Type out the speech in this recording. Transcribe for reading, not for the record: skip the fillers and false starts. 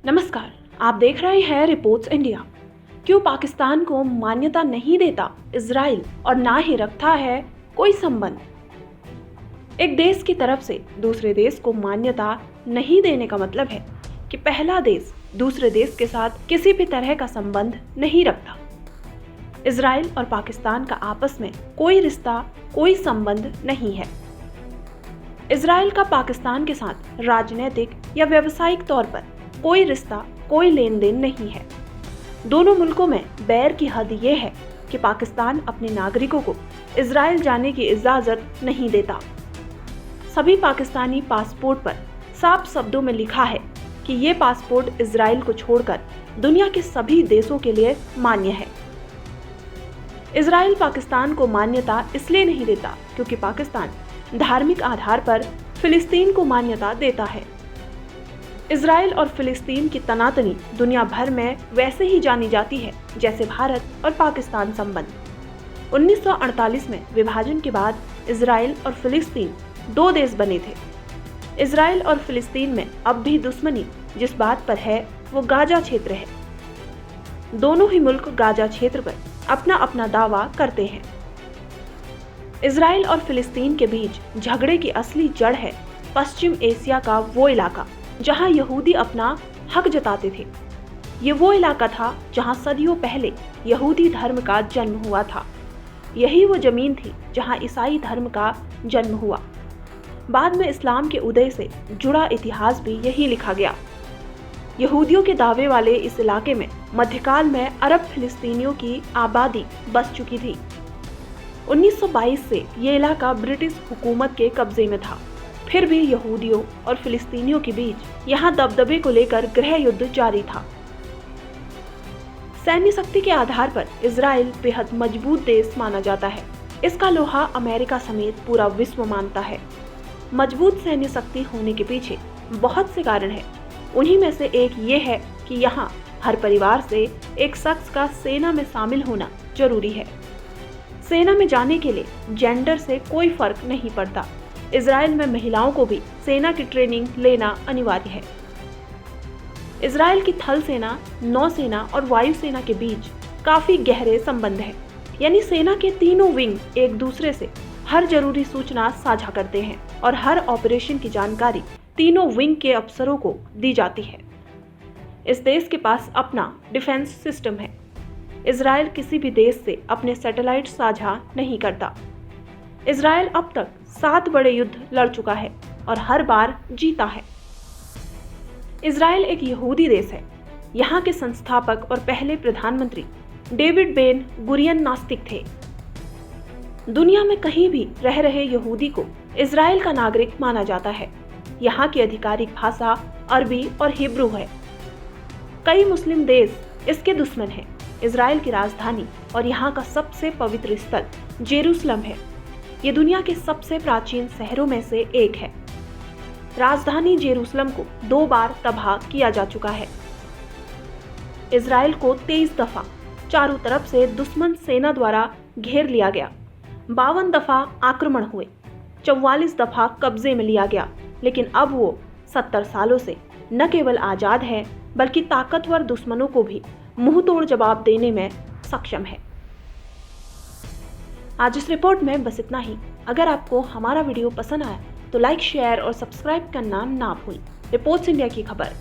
नमस्कार, आप देख रहे हैं रिपोर्ट्स इंडिया। क्यों पाकिस्तान को मान्यता नहीं देता इजराइल और ना ही रखता है कोई संबंध। एक देश की तरफ से दूसरे देश को मान्यता नहीं देने का मतलब है कि पहला देश दूसरे देश के साथ किसी भी तरह का संबंध नहीं रखता। इजराइल और पाकिस्तान का आपस में कोई रिश्ता, कोई संबंध नहीं है। इजराइल का पाकिस्तान के साथ राजनीतिक या व्यावसायिक तौर पर कोई रिश्ता, कोई लेन देन नहीं है। दोनों मुल्कों में बैर की हद ये है कि पाकिस्तान अपने नागरिकों को इजराइल जाने की इजाजत नहीं देता। सभी पाकिस्तानी पासपोर्ट पर साफ शब्दों में लिखा है कि ये पासपोर्ट इजराइल को छोड़कर दुनिया के सभी देशों के लिए मान्य है। इजराइल पाकिस्तान को मान्यता इसलिए नहीं देता क्योंकि पाकिस्तान धार्मिक आधार पर फिलिस्तीन को मान्यता देता है। इजराइल और फिलिस्तीन की तनातनी दुनिया भर में वैसे ही जानी जाती है जैसे भारत और पाकिस्तान संबंध। 1948 में विभाजन के बाद इजराइल और फिलिस्तीन दो देश बने थे। इजराइल और फिलिस्तीन में अब भी दुश्मनी जिस बात पर है वो गाजा क्षेत्र है। दोनों ही मुल्क गाजा क्षेत्र पर अपना अपना दावा करते हैं। इजराइल और फिलिस्तीन के बीच झगड़े की असली जड़ है पश्चिम एशिया का वो इलाका जहां यहूदी अपना हक जताते थे। ये वो इलाका था जहां सदियों पहले यहूदी धर्म का जन्म हुआ था। यही वो जमीन थी जहां ईसाई धर्म का जन्म हुआ। बाद में इस्लाम के उदय से जुड़ा इतिहास भी यही लिखा गया। यहूदियों के दावे वाले इस इलाके में मध्यकाल में अरब फिलिस्तीनियों की आबादी बस चुकी थी। 1922 से ये इलाका ब्रिटिश हुकूमत के कब्जे में था। फिर भी यहूदियों और फिलिस्तीनियों के बीच यहाँ दबदबे को लेकर गृह युद्ध जारी था। सैन्य शक्ति के आधार पर इजराइल बेहद मजबूत देश माना जाता है। इसका लोहा अमेरिका समेत पूरा विश्व मानता है। मजबूत सैन्य शक्ति होने के पीछे बहुत से कारण हैं। उन्हीं में से एक ये है कि यहाँ हर परिवार से एक शख्स का सेना में शामिल होना जरूरी है। सेना में जाने के लिए जेंडर से कोई फर्क नहीं पड़ता। इजराइल में महिलाओं को भी सेना की ट्रेनिंग लेना अनिवार्य है। इजराइल की थल सेना, नौसेना और वायुसेना के बीच काफी गहरे संबंध है। यानी सेना के तीनों विंग एक दूसरे से हर जरूरी सूचना साझा करते हैं और हर ऑपरेशन की जानकारी तीनों विंग के अफसरों को दी जाती है। इस देश के पास अपना डिफेंस सिस्टम है। इजराइल किसी भी देश से अपने सैटेलाइट साझा नहीं करता। इजराइल अब तक 7 बड़े युद्ध लड़ चुका है और हर बार जीता है। इजराइल एक यहूदी देश है। यहाँ के संस्थापक और पहले प्रधानमंत्री डेविड बेन गुरियन नास्तिक थे। दुनिया में कहीं भी रह रहे यहूदी को इजराइल का नागरिक माना जाता है। यहाँ की आधिकारिक भाषा अरबी और हिब्रू है। कई मुस्लिम देश इसके दुश्मन हैं। इजराइल की राजधानी और यहाँ का सबसे पवित्र स्थल जेरूसलम है। ये दुनिया के सबसे प्राचीन शहरों में से एक है। राजधानी जेरूसलम को 2 बार तबाह किया जा चुका है। इजराइल को 23 दफा चारों तरफ से दुश्मन सेना द्वारा घेर लिया गया। 52 दफा आक्रमण हुए, 44 दफा कब्जे में लिया गया। लेकिन अब वो 70 सालों से न केवल आजाद है बल्कि ताकतवर दुश्मनों को भी मुंह तोड़ जवाब देने में सक्षम है। आज इस रिपोर्ट में बस इतना ही। अगर आपको हमारा वीडियो पसंद आया तो लाइक, शेयर और सब्सक्राइब करना ना भूलें। रिपोर्ट्स इंडिया की खबर।